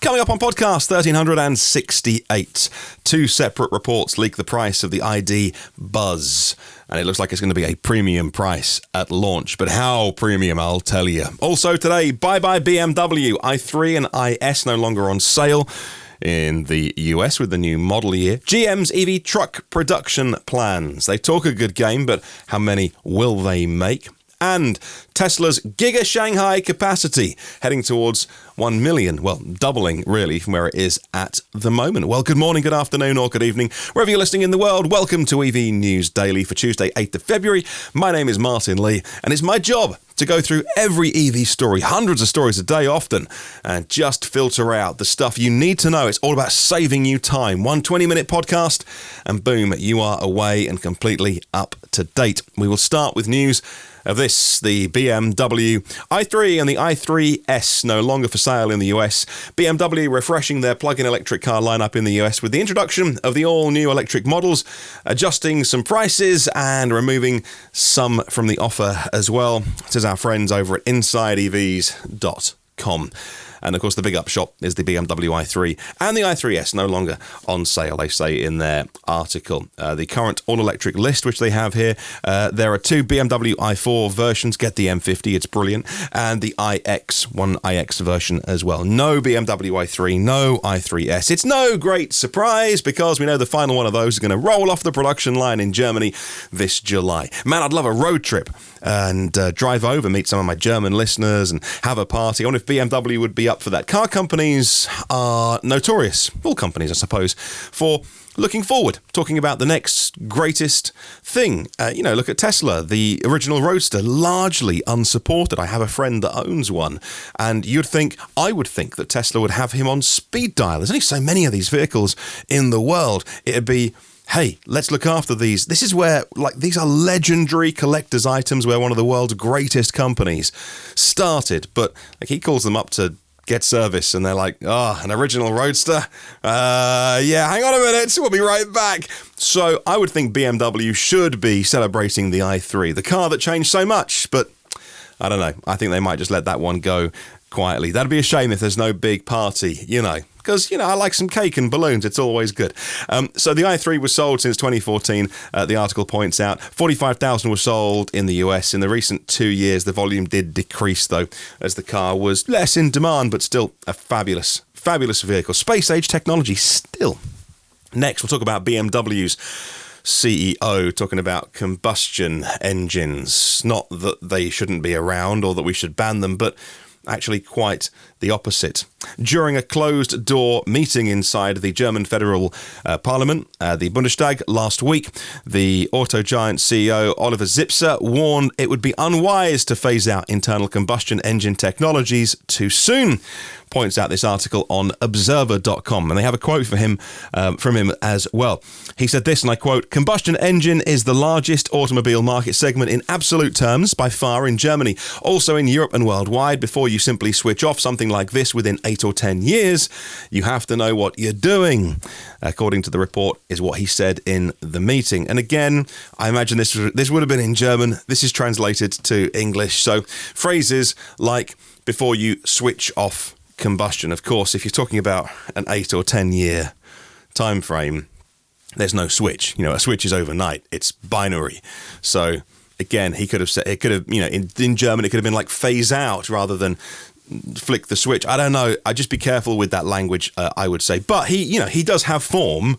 Coming up on podcast 1368, two separate reports leak the price of the ID.Buzz, and it looks like it's going to be a premium price at launch. But how premium, I'll tell you. Also today, bye-bye BMW, i3 and iS no longer on sale in the US with the new model year. GM's EV truck production plans. They talk a good game, but how many will they make? And Tesla's GigaShanghai capacity heading towards 1 million, well, doubling really from where it is at the moment. Well, good morning, good afternoon, or good evening, wherever you're listening in the world. Welcome to EV News Daily for Tuesday, 8th of February. My name is Martin Lee, and it's my job to go through every EV story, hundreds of stories a day often, and just filter out the stuff you need to know. It's all about saving you time. One 20-minute podcast, and boom, you are away and completely up to date. We will start with news of this, the BMW i3 and the i3S no longer for sale in the US. BMW refreshing their plug-in electric car lineup in the US with the introduction of the all-new electric models, adjusting some prices and removing some from the offer as well, says our friends over at INSIDEEVS.com. And of course, the big upshot is the BMW i3 and the i3S no longer on sale, they say in their article. The current all-electric list, which they have here, there are two BMW i4 versions. Get the M50, it's brilliant. And the one iX version as well. No BMW i3, no i3S. It's no great surprise because we know the final one of those is going to roll off the production line in Germany this July. Man, I'd love a road trip and drive over, meet some of my German listeners and have a party. I wonder if BMW would be up for that. Car companies are notorious, all companies I suppose, for looking forward, talking about the next greatest thing. Look at Tesla, the original Roadster, largely unsupported. I have a friend that owns one, and I would think that Tesla would have him on speed dial. There's only so many of these vehicles in the world. It'd be, hey, let's look after these. This is where, these are legendary collector's items where one of the world's greatest companies started. But he calls them up to get service, and they're like, an original Roadster? Hang on a minute, we'll be right back. So I would think BMW should be celebrating the i3, the car that changed so much, but I don't know. I think they might just let that one go quietly. That'd be a shame if there's no big party, because, I like some cake and balloons. It's always good. So the i3 was sold since 2014. The article points out 45,000 were sold in the US. In the recent 2 years, the volume did decrease, though, as the car was less in demand, but still a fabulous, fabulous vehicle. Space-age technology still. Next, we'll talk about BMW's CEO talking about combustion engines. Not that they shouldn't be around or that we should ban them, but actually quite the opposite. During a closed-door meeting inside the German Federal Parliament, the Bundestag, last week, the auto giant CEO Oliver Zipse warned it would be unwise to phase out internal combustion engine technologies too soon. Points out this article on Observer.com, and they have a quote from him as well. He said this, and I quote, "Combustion engine is the largest automobile market segment in absolute terms by far in Germany, also in Europe and worldwide. Before you simply switch off something like this within 8 or 10 years, you have to know what you're doing," according to the report, is what he said in the meeting. And again, I imagine this would have been in German. This is translated to English. So phrases like, before you switch off combustion. Of course, if you're talking about an 8 or 10 year time frame, there's no switch. A switch is overnight. It's binary. So again, he could have said, it could have, in German, it could have been like phase out rather than flick the switch. I don't know. I'd just be careful with that language, I would say. But he does have form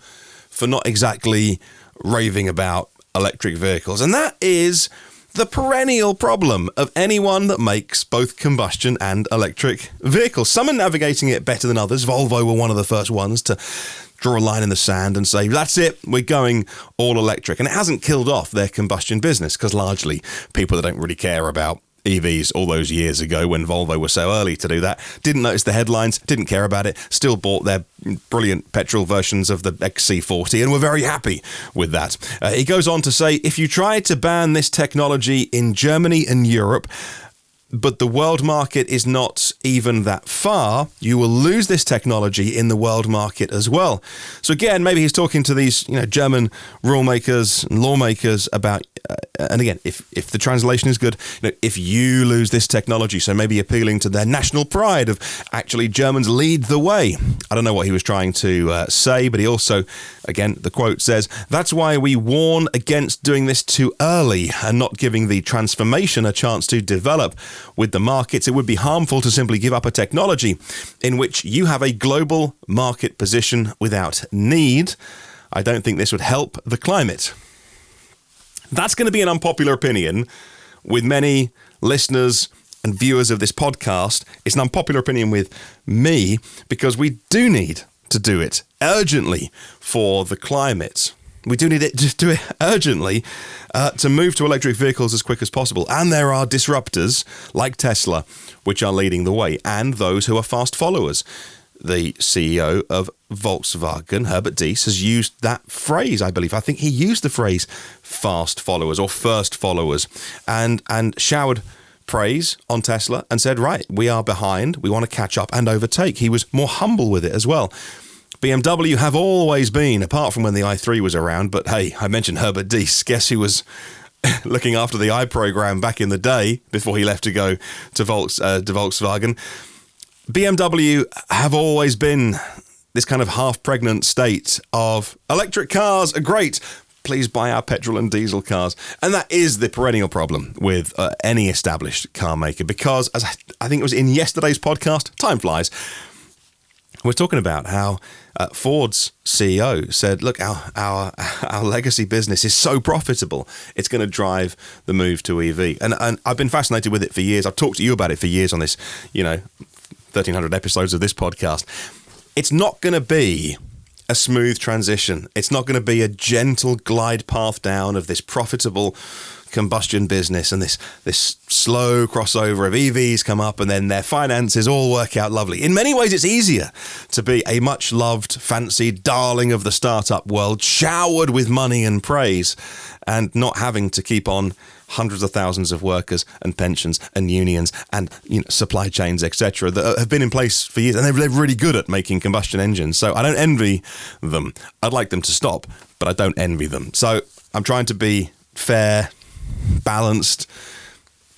for not exactly raving about electric vehicles. And that is the perennial problem of anyone that makes both combustion and electric vehicles. Some are navigating it better than others. Volvo were one of the first ones to draw a line in the sand and say, that's it, we're going all electric. And it hasn't killed off their combustion business, because largely people that don't really care about EVs all those years ago when Volvo was so early to do that, didn't notice the headlines, didn't care about it, still bought their brilliant petrol versions of the XC40 and were very happy with that. He goes on to say, if you try to ban this technology in Germany and Europe, but the world market is not even that far. You will lose this technology in the world market as well. So again, maybe he's talking to these, German rule makers and lawmakers about, and again, if the translation is good, if you lose this technology, so maybe appealing to their national pride of actually Germans lead the way. I don't know what he was trying to say, but he also, again, the quote says, "That's why we warn against doing this too early and not giving the transformation a chance to develop. With the markets, it would be harmful to simply give up a technology in which you have a global market position without need. I don't think this would help the climate." That's going to be an unpopular opinion with many listeners and viewers of this podcast. It's an unpopular opinion with me because we do need to do it urgently for the climate. We do need to do it urgently to move to electric vehicles as quick as possible. And there are disruptors like Tesla, which are leading the way, and those who are fast followers. The CEO of Volkswagen, Herbert Diess, has used that phrase, I believe. I think he used the phrase fast followers or first followers and showered praise on Tesla and said, right, we are behind. We want to catch up and overtake. He was more humble with it as well. BMW have always been, apart from when the i3 was around, but hey, I mentioned Herbert Diess. Guess who was looking after the i program back in the day before he left to go to Volkswagen? BMW have always been this kind of half-pregnant state of electric cars are great. Please buy our petrol and diesel cars. And that is the perennial problem with any established car maker, because as I think it was in yesterday's podcast, time flies. We're talking about how Ford's CEO said, look, our legacy business is so profitable, it's going to drive the move to EV. And I've been fascinated with it for years. I've talked to you about it for years on this, 1,300 episodes of this podcast. It's not going to be a smooth transition. It's not going to be a gentle glide path down of this profitable combustion business and this slow crossover of EVs come up and then their finances all work out lovely. In many ways, it's easier to be a much loved, fancied darling of the startup world, showered with money and praise, and not having to keep on hundreds of thousands of workers and pensions and unions and supply chains, etc., that have been in place for years, and they're really good at making combustion engines. So I don't envy them. I'd like them to stop, but I don't envy them. So I'm trying to be fair, balanced,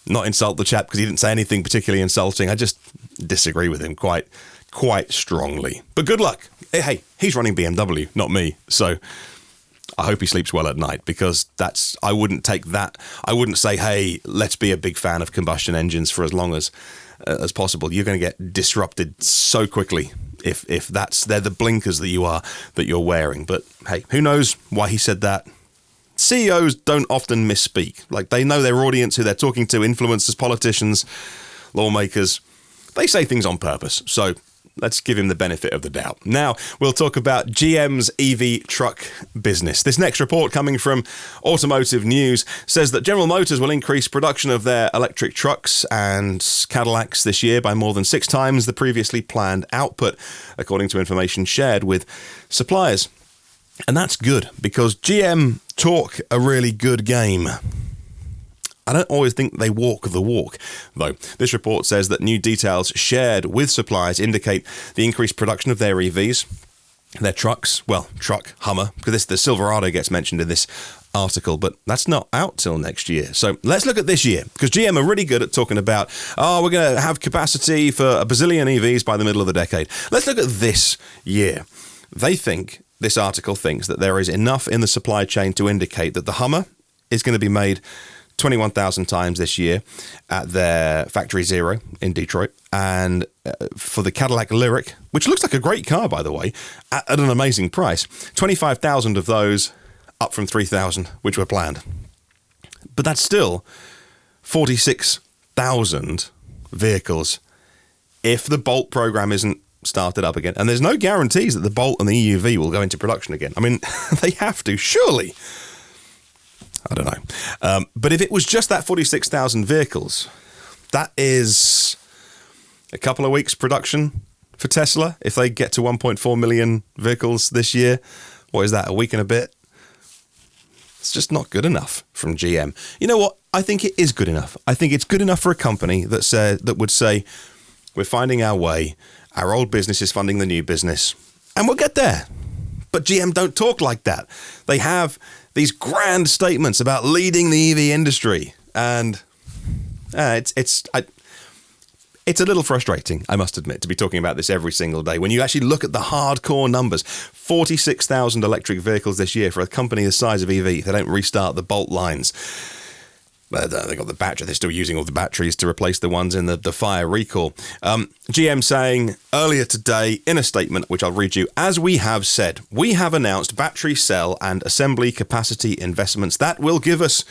not insult the chap because he didn't say anything particularly insulting. I just disagree with him quite strongly. But good luck. Hey, he's running BMW, not me. So I hope he sleeps well at night, because I wouldn't take that. I wouldn't say, hey, let's be a big fan of combustion engines for as long as possible. You're going to get disrupted so quickly if they're the blinkers that you're wearing. But hey, who knows why he said that? CEOs don't often misspeak. Like, they know their audience, who they're talking to, influencers, politicians, lawmakers. They say things on purpose. So let's give him the benefit of the doubt. Now, we'll talk about GM's EV Truck Business. This next report, coming from Automotive News, says that General Motors will increase production of their electric trucks and Cadillacs this year by more than 6 times the previously planned output, according to information shared with suppliers. And that's good, because GM talk a really good game. I don't always think they walk the walk, though. This report says that new details shared with suppliers indicate the increased production of their EVs, their trucks, truck, Hummer, because the Silverado gets mentioned in this article, but that's not out till next year. So let's look at this year, because GM are really good at talking about, we're going to have capacity for a bazillion EVs by the middle of the decade. Let's look at this year. This article thinks that there is enough in the supply chain to indicate that the Hummer is going to be made 21,000 times this year at their Factory Zero in Detroit. And for the Cadillac Lyric, which looks like a great car, by the way, at an amazing price, 25,000 of those, up from 3,000, which were planned. But that's still 46,000 vehicles if the Bolt program isn't started up again. And there's no guarantees that the Bolt and the EUV will go into production again. I mean, they have to, surely. I don't know. But if it was just that 46,000 vehicles, that is a couple of weeks production for Tesla. If they get to 1.4 million vehicles this year, what is that, a week and a bit? It's just not good enough from GM. You know what? I think it is good enough. I think it's good enough for a company that would say, we're finding our way, our old business is funding the new business, and we'll get there. But GM don't talk like that. They have these grand statements about leading the EV industry, and it's a little frustrating, I must admit, to be talking about this every single day. When you actually look at the hardcore numbers, 46,000 electric vehicles this year for a company the size of EV. They don't restart the Bolt lines. They got the battery. They're still using all the batteries to replace the ones in the fire recall. GM saying earlier today in a statement, which I'll read you, as we have said, we have announced battery cell and assembly capacity investments that will give us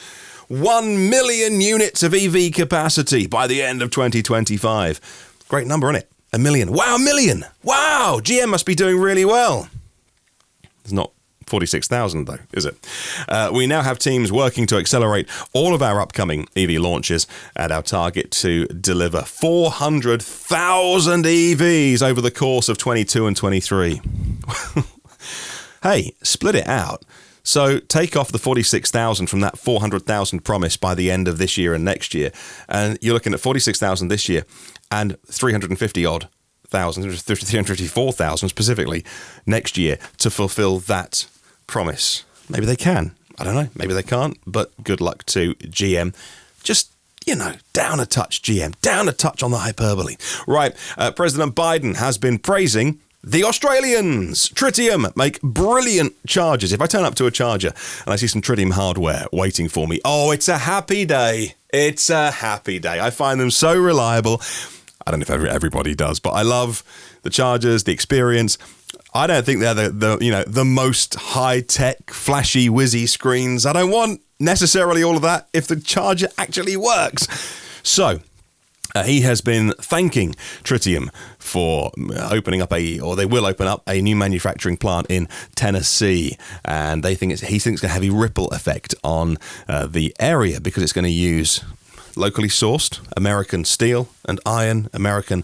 1 million units of EV capacity by the end of 2025. Great number, isn't it? 1 million. Wow, 1 million. Wow, GM must be doing really well. It's not 46,000 though, is it? We now have teams working to accelerate all of our upcoming EV launches and our target to deliver 400,000 EVs over the course of 22 and 23. Hey, split it out. So take off the 46,000 from that 400,000 promise by the end of this year and next year, and you're looking at 46,000 this year and 350-odd thousand, 354,000 specifically next year to fulfill that promise. Maybe they can. I don't know. Maybe they can't, but good luck to GM. Just, down a touch, GM. Down a touch on the hyperbole. Right. President Biden has been praising the Australians. Tritium make brilliant chargers. If I turn up to a charger and I see some Tritium hardware waiting for me, oh, it's a happy day. It's a happy day. I find them so reliable. I don't know if everybody does, but I love the chargers, the experience. I don't think they're the most high-tech, flashy, whizzy screens. I don't want necessarily all of that if the charger actually works. So he has been thanking Tritium for opening up they will open up a new manufacturing plant in Tennessee, and he thinks it's going to have a ripple effect on the area because it's going to use locally sourced American steel and iron, American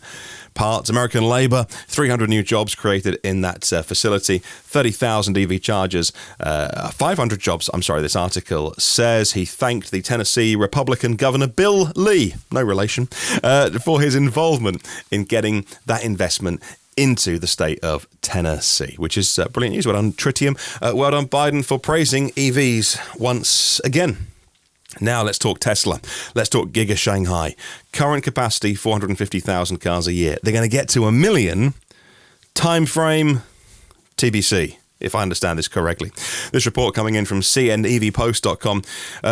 parts, American labor, 300 new jobs created in that facility, 30,000 EV chargers, 500 jobs. This article says he thanked the Tennessee Republican Governor Bill Lee, no relation, for his involvement in getting that investment into the state of Tennessee, which is brilliant news. Well done, Tritium. Well done, Biden, for praising EVs once again. Now let's talk Tesla. Let's talk GigaShanghai. Current capacity, 450,000 cars a year. They're going to get to 1 million. Time frame, TBC, if I understand this correctly. This report coming in from CNEVPOST.com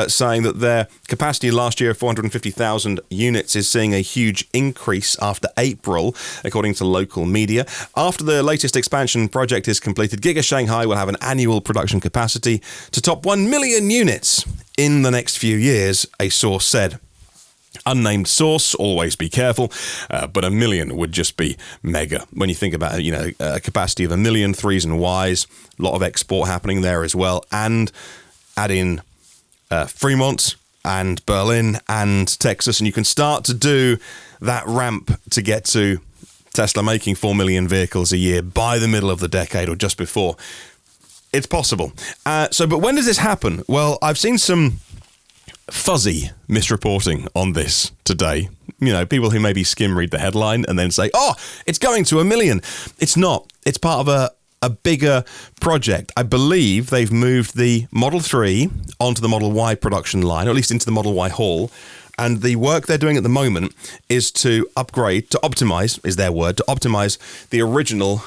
saying that their capacity last year of 450,000 units is seeing a huge increase after April, according to local media. After the latest expansion project is completed, GigaShanghai will have an annual production capacity to top 1 million units in the next few years, a source said. Unnamed source, always be careful, but 1 million would just be mega. When you think about a capacity of 1 million threes and Ys, a lot of export happening there as well, and add in Fremont and Berlin and Texas, and you can start to do that ramp to get to Tesla making 4 million vehicles a year by the middle of the decade or just before. It's possible. But when does this happen? Well, I've seen some fuzzy misreporting on this today. People who maybe skim read the headline and then say, oh, it's going to 1 million. It's not. It's part of a bigger project. I believe they've moved the Model 3 onto the Model Y production line, or at least into the Model Y hall. And the work they're doing at the moment is to optimize, is their word, to optimize the original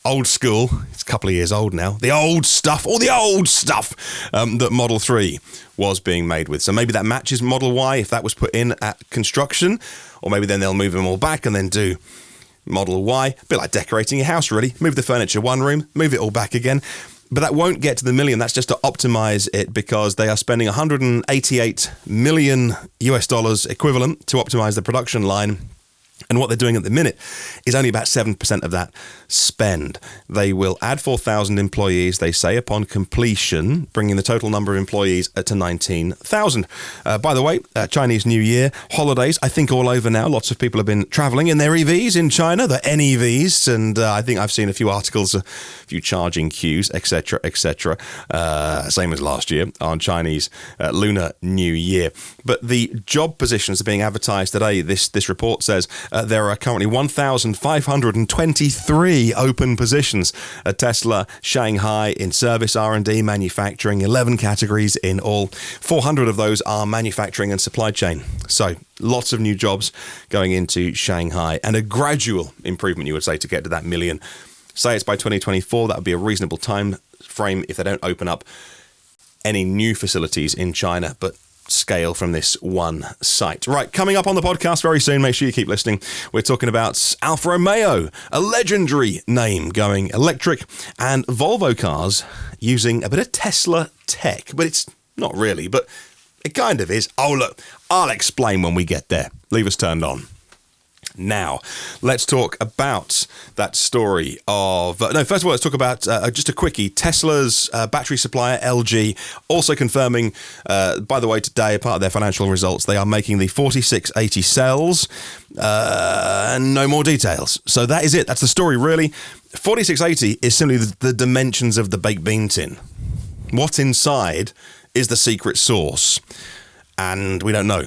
old school, it's a couple of years old now, the old stuff that Model 3 was being made with. So maybe that matches Model Y if that was put in at construction, or maybe then they'll move them all back and then do Model Y. A bit like decorating your house, really. Move the furniture one room, move it all back again. But that won't get to the million. That's just to optimize it because they are spending $188 million US equivalent to optimize the production line. And what they're doing at the minute is only about 7% of that spend. They will add 4,000 employees, they say, upon completion, bringing the total number of employees to 19,000. By the way, Chinese New Year, holidays, I think all over now. Lots of people have been traveling in their EVs in China, the NEVs, and I think I've seen a few articles, a few charging queues, etc., etc. Same as last year on Chinese Lunar New Year. But the job positions are being advertised today. This report says there are currently 1,523 open positions at Tesla Shanghai in service, R&D, manufacturing, 11 categories in all. 400 of those are manufacturing and supply chain. So lots of new jobs going into Shanghai, and a gradual improvement, you would say, to get to that million. Say it's by 2024. That would be a reasonable time frame if they don't open up any new facilities in China, but scale from this one site. Right, coming up on the podcast very soon, make sure you keep listening. We're talking about Alfa Romeo, a legendary name, going electric, and Volvo cars using a bit of Tesla tech, but it's not really, but it kind of is. Oh, look, I'll explain when we get there. Leave us turned on. Now, let's talk about that story of... no, first of all, let's talk about just a quickie. Tesla's battery supplier, LG, also confirming, by the way, today, part of their financial results, they are making the 4680 cells, and no more details. So that is it. That's the story, really. 4680 is simply the dimensions of the baked bean tin. What's inside is the secret sauce, and we don't know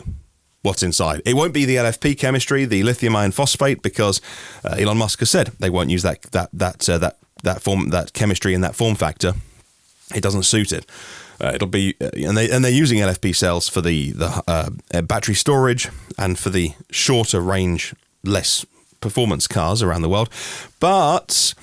what's inside. It won't be the LFP chemistry, the lithium iron phosphate, because Elon Musk has said they won't use that chemistry in that form factor. It doesn't suit it. It'll be and they're using LFP cells for the battery storage and for the shorter range, less performance cars around the world. But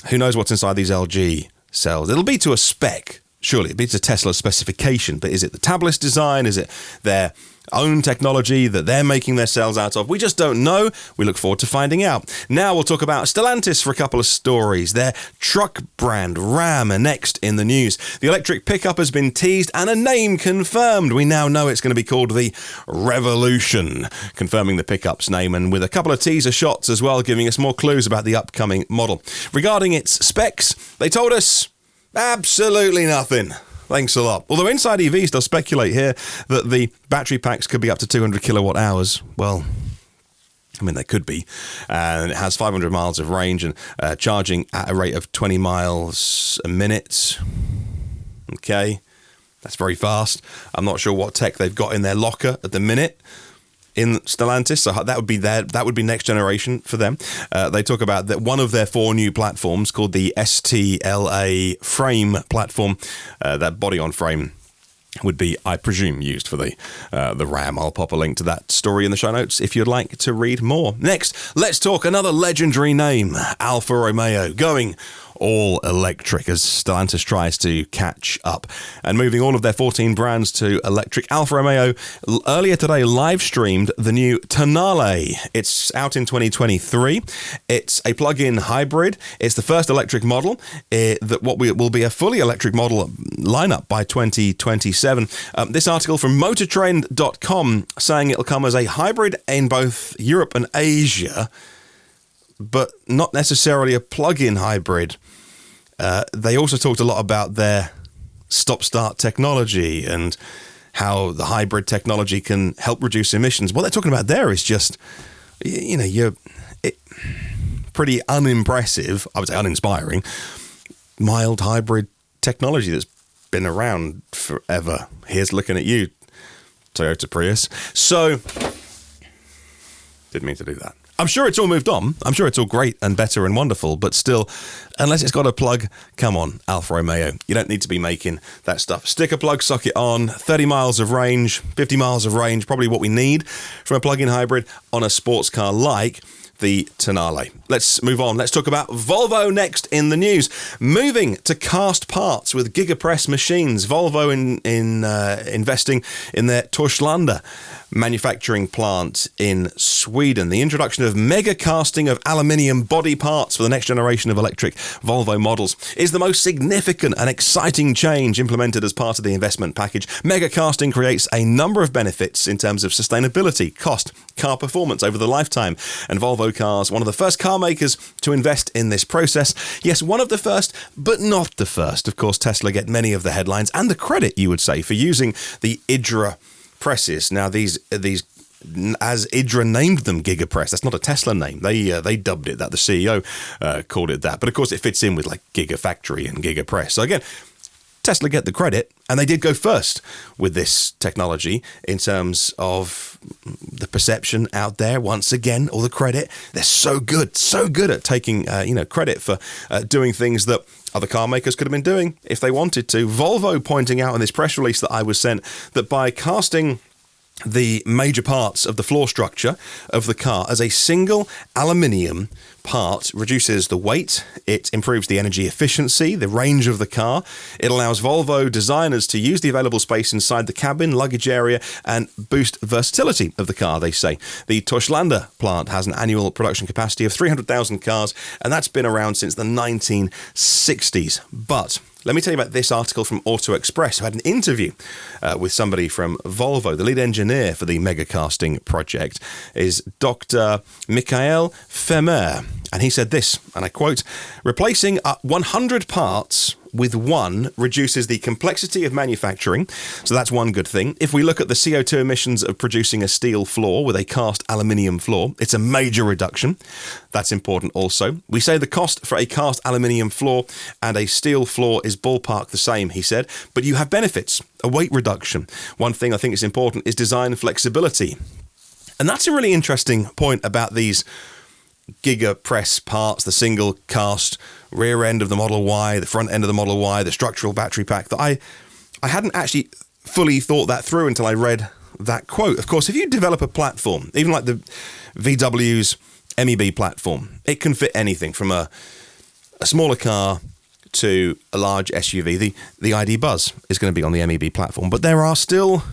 who knows what's inside these LG cells? It'll be to a spec. Surely it'll be to Tesla's specification, but is it the tabless design? Is it their own technology that they're making their cells out of? We just don't know. We look forward to finding out. Now we'll talk about Stellantis for a couple of stories. Their truck brand, Ram, are next in the news. The electric pickup has been teased and a name confirmed. We now know it's going to be called the Revolution, confirming the pickup's name, and with a couple of teaser shots as well, giving us more clues about the upcoming model. Regarding its specs, they told us absolutely nothing. Thanks a lot. Although Inside EVs does speculate here that the battery packs could be up to 200 kilowatt hours. Well, I mean, they could be. And it has 500 miles of range and charging at a rate of 20 miles a minute. Okay, that's very fast. I'm not sure what tech they've got in their locker at the minute in Stellantis, so that would be next generation for them. They talk about that one of their 4 new platforms called the STLA frame platform, that body on frame would be, I presume, used for the Ram. I'll pop a link to that story in the show notes if you'd like to read more. Next, let's talk another legendary name, Alfa Romeo, going all electric as Stellantis tries to catch up and moving all of their 14 brands to electric. Alfa Romeo earlier today live streamed the new Tonale. It's out in 2023. It's a plug-in hybrid. It's the first electric model that will be a fully electric model lineup by 2027. This article from MotorTrend.com saying it'll come as a hybrid in both Europe and Asia, but not necessarily a plug-in hybrid. They also talked a lot about their stop-start technology and how the hybrid technology can help reduce emissions. What they're talking about there is just, pretty unimpressive, I would say uninspiring, mild hybrid technology that's been around forever. Here's looking at you, Toyota Prius. So, didn't mean to do that. I'm sure it's all moved on. I'm sure it's all great and better and wonderful, but still, unless it's got a plug, come on, Alfa Romeo. You don't need to be making that stuff. Stick a plug socket on, 30 miles of range, 50 miles of range, probably what we need from a plug-in hybrid on a sports car like the Tonale. Let's move on. Let's talk about Volvo next in the news. Moving to cast parts with GigaPress machines. Volvo investing in their Torslanda manufacturing plant in Sweden. The introduction of mega casting of aluminium body parts for the next generation of electric Volvo models is the most significant and exciting change implemented as part of the investment package. Mega casting creates a number of benefits in terms of sustainability, cost, car performance over the lifetime, and Volvo Cars, one of the first car makers to invest in this process. Yes, one of the first, but not the first. Of course, Tesla get many of the headlines and the credit, you would say, for using the IDRA presses. Now, these as IDRA named them GigaPress, that's not a Tesla name. They dubbed it that. The CEO called it that. But of course, it fits in with like Gigafactory and GigaPress. So again, Tesla get the credit, and they did go first with this technology in terms of the perception out there. Once again, all the credit. They're so good at taking credit for doing things that other car makers could have been doing if they wanted to. Volvo pointing out in this press release that I was sent that by casting the major parts of the floor structure of the car as a single aluminium part reduces the weight, it improves the energy efficiency, the range of the car. It allows Volvo designers to use the available space inside the cabin, luggage area, and boost versatility of the car, they say. The Torslanda plant has an annual production capacity of 300,000 cars, and that's been around since the 1960s. But let me tell you about this article from Auto Express, who had an interview with somebody from Volvo. The lead engineer for the mega casting project is Dr. Michael Femer. And he said this, and I quote, "Replacing 100 parts with one reduces the complexity of manufacturing." So that's one good thing. If we look at the CO2 emissions of producing a steel floor with a cast aluminium floor, it's a major reduction. That's important also. We say the cost for a cast aluminium floor and a steel floor is ballpark the same, he said, but you have benefits, a weight reduction. One thing I think is important is design flexibility. And that's a really interesting point about these GigaPress parts, the single cast rear end of the Model Y, the front end of the Model Y, the structural battery pack, that I hadn't actually fully thought that through until I read that quote. Of course, if you develop a platform, even like the VW's MEB platform, it can fit anything from a smaller car to a large SUV. The ID.Buzz is going to be on the MEB platform, but there are still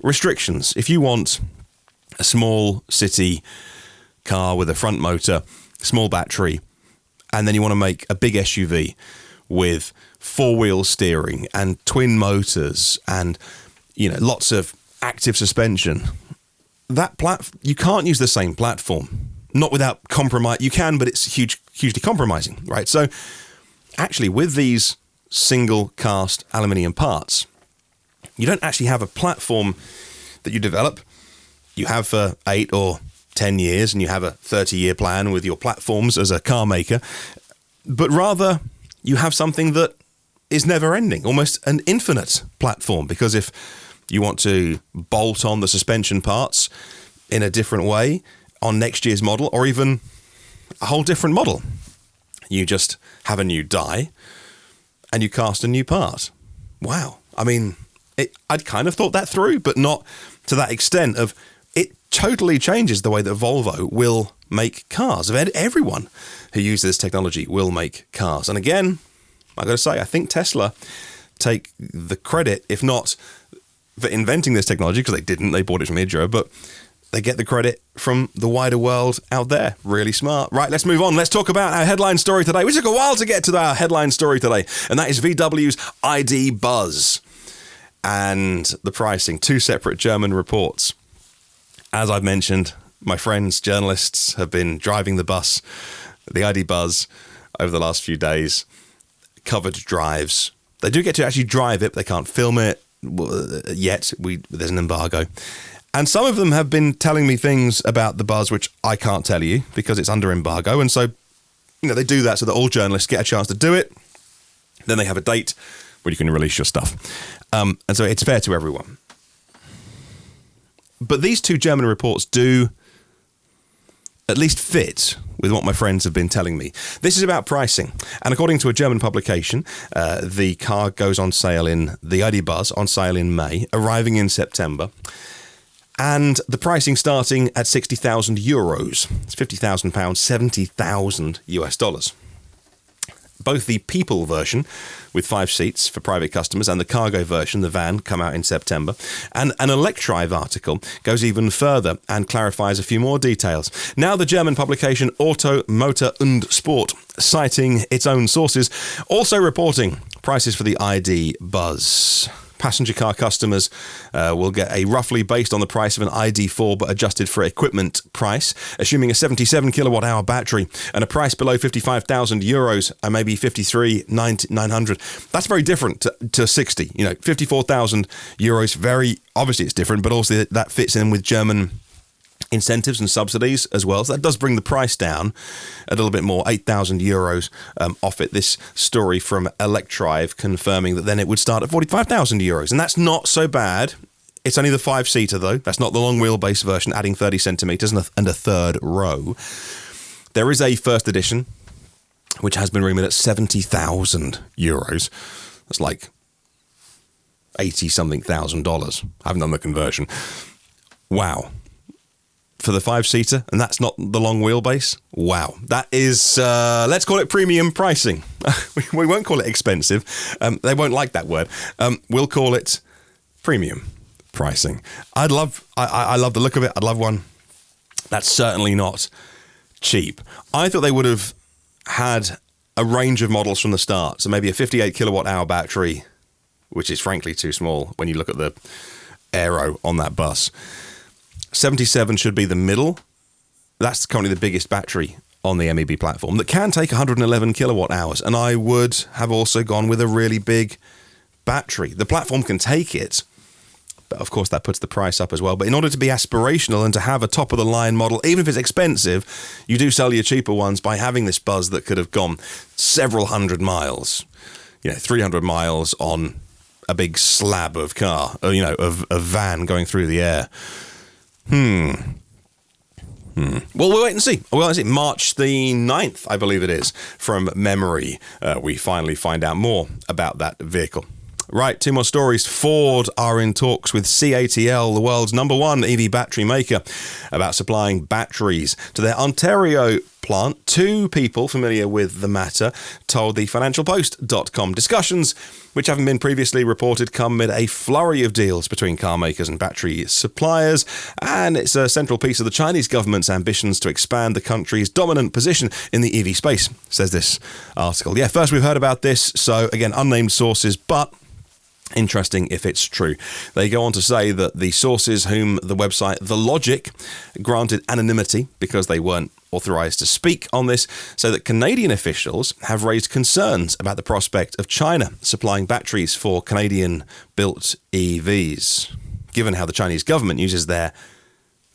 restrictions. If you want a small city car with a front motor, small battery, and then you want to make a big SUV with four-wheel steering and twin motors and lots of active suspension, you can't use the same platform. Not without compromise. You can, but it's hugely compromising, right? So actually, with these single cast aluminium parts, you don't actually have a platform that you develop. You have for 8 or 10 years, and you have a 30-year plan with your platforms as a car maker, but rather you have something that is never-ending, almost an infinite platform, because if you want to bolt on the suspension parts in a different way on next year's model, or even a whole different model, you just have a new die and you cast a new part. Wow. I mean, I'd kind of thought that through, but not to that extent of it totally changes the way that Volvo will make cars. Everyone who uses this technology will make cars. And again, I got to say, I think Tesla take the credit, if not for inventing this technology, because they didn't, they bought it from IDRA, but they get the credit from the wider world out there. Really smart. Right, let's move on. Let's talk about our headline story today. We took a while to get to our headline story today, and that is VW's ID.Buzz and the pricing. 2 separate German reports. As I've mentioned, my friends, journalists, have been driving the bus, the ID.Buzz, over the last few days. Covered drives. They do get to actually drive it, but they can't film it yet. There's an embargo. And some of them have been telling me things about the Buzz which I can't tell you because it's under embargo. And so, they do that so that all journalists get a chance to do it. Then they have a date where you can release your stuff. And so it's fair to everyone. But these 2 German reports do at least fit with what my friends have been telling me. This is about pricing. And according to a German publication, the car goes on sale the ID.Buzz on sale in May, arriving in September. And the pricing starting at 60,000 euros. It's 50,000 pounds, 70,000 US dollars. Both the People version, with 5 seats for private customers, and the Cargo version, the van, come out in September. And an Electrive article goes even further and clarifies a few more details. Now the German publication Auto, Motor und Sport, citing its own sources, also reporting prices for the ID.Buzz. Passenger car customers will get a roughly based on the price of an ID.4 but adjusted for equipment price, assuming a 77 kilowatt hour battery and a price below 55,000 euros and maybe 53,900. That's very different to 60. 54,000 euros. Very obviously it's different, but also that fits in with German incentives and subsidies as well. So that does bring the price down a little bit more, 8,000 euros off it. This story from Electrive confirming that then it would start at 45,000 euros. And that's not so bad. It's only the 5-seater though. That's not the long wheelbase version, adding 30 centimetres and a third row. There is a first edition, which has been rumoured at 70,000 euros. That's like 80-something thousand dollars. I haven't done the conversion. Wow. For the 5-seater, and that's not the long wheelbase. Wow. That is, let's call it premium pricing. We won't call it expensive. They won't like that word. We'll call it premium pricing. I love the look of it. I'd love one. That's certainly not cheap. I thought they would have had a range of models from the start. So maybe a 58 kilowatt hour battery, which is frankly too small when you look at the aero on that bus. 77 should be the middle. That's currently the biggest battery on the MEB platform that can take 111 kilowatt hours. And I would have also gone with a really big battery. The platform can take it, but of course that puts the price up as well. But in order to be aspirational and to have a top of the line model, even if it's expensive, you do sell your cheaper ones by having this Buzz that could have gone several hundred miles, 300 miles on a big slab of car, of van going through the air. Well, we'll wait and see. Well, is it March the 9th, I believe it is, from memory. We finally find out more about that vehicle. Right, 2 more stories. Ford are in talks with CATL, the world's #1 EV battery maker, about supplying batteries to their Ontario plant. 2 people familiar with the matter told the financialpost.com. Discussions, which haven't been previously reported, come amid a flurry of deals between car makers and battery suppliers, and it's a central piece of the Chinese government's ambitions to expand the country's dominant position in the EV space, says this article. Yeah, first we've heard about this, so again, unnamed sources, but interesting if it's true. They go on to say that the sources whom the website The Logic granted anonymity because they weren't authorised to speak on this, say that Canadian officials have raised concerns about the prospect of China supplying batteries for Canadian-built EVs, given how the Chinese government uses their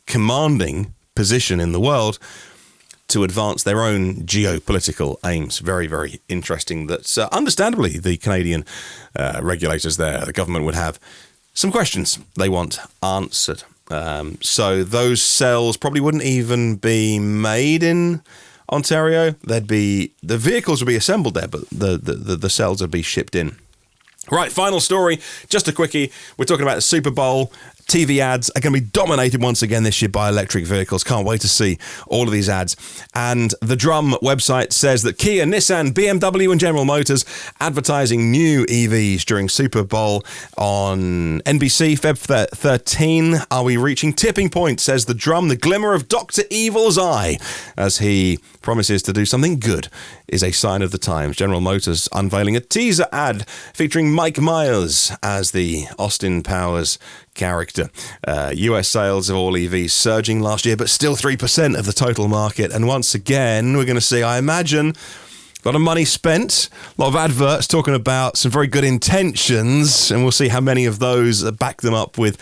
commanding position in the world to advance their own geopolitical aims. Very, very interesting that, understandably, the Canadian regulators there, the government, would have some questions they want answered. So those cells probably wouldn't even be made in Ontario. The vehicles would be assembled there, but the cells would be shipped in. Right, final story, just a quickie. We're talking about the Superbowl. TV ads are going to be dominated once again this year by electric vehicles. Can't wait to see all of these ads. And the Drum website says that Kia, Nissan, BMW and General Motors advertising new EVs during Super Bowl on NBC, Feb 13. Are we reaching tipping point, says the Drum. The glimmer of Dr. Evil's eye as he promises to do something good is a sign of the times. General Motors unveiling a teaser ad featuring Mike Myers as the Austin Powers character. US sales of all EVs surging last year, but still 3% of the total market. And once again, we're going to see, I imagine, a lot of money spent, a lot of adverts talking about some very good intentions, and we'll see how many of those back them up with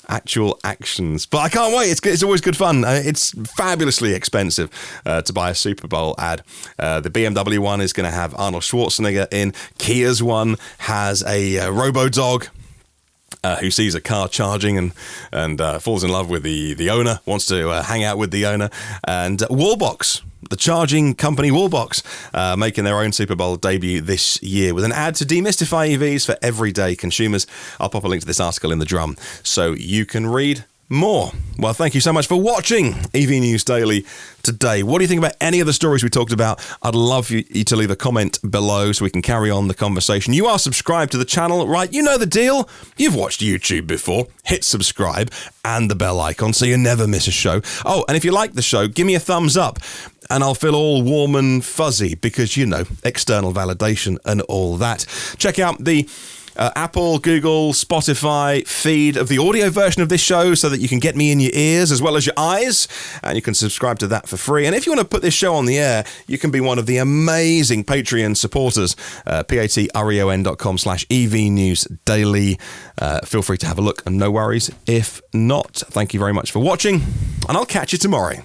actual actions. But I can't wait. It's always good fun. It's fabulously expensive to buy a Super Bowl ad. The BMW one is going to have Arnold Schwarzenegger in. Kia's one has a robo-dog who sees a car charging and falls in love with the owner, wants to hang out with the owner. And Wallbox, the charging company Wallbox, making their own Super Bowl debut this year with an ad to demystify EVs for everyday consumers. I'll pop a link to this article in the Drum so you can read more. Well, thank you so much for watching EV News Daily today. What do you think about any of the stories we talked about? I'd love you to leave a comment below so we can carry on the conversation. You are subscribed to the channel, right? You know the deal. You've watched YouTube before. Hit subscribe and the bell icon so you never miss a show. Oh, and if you like the show, give me a thumbs up and I'll feel all warm and fuzzy because, you know, external validation and all that. Check out the Apple, Google, Spotify feed of the audio version of this show so that you can get me in your ears as well as your eyes, and you can subscribe to that for free. And if you want to put this show on the air, you can be one of the amazing Patreon supporters, patreon.com/EV News Daily. Feel free to have a look, and no worries if not. Thank you very much for watching, and I'll catch you tomorrow.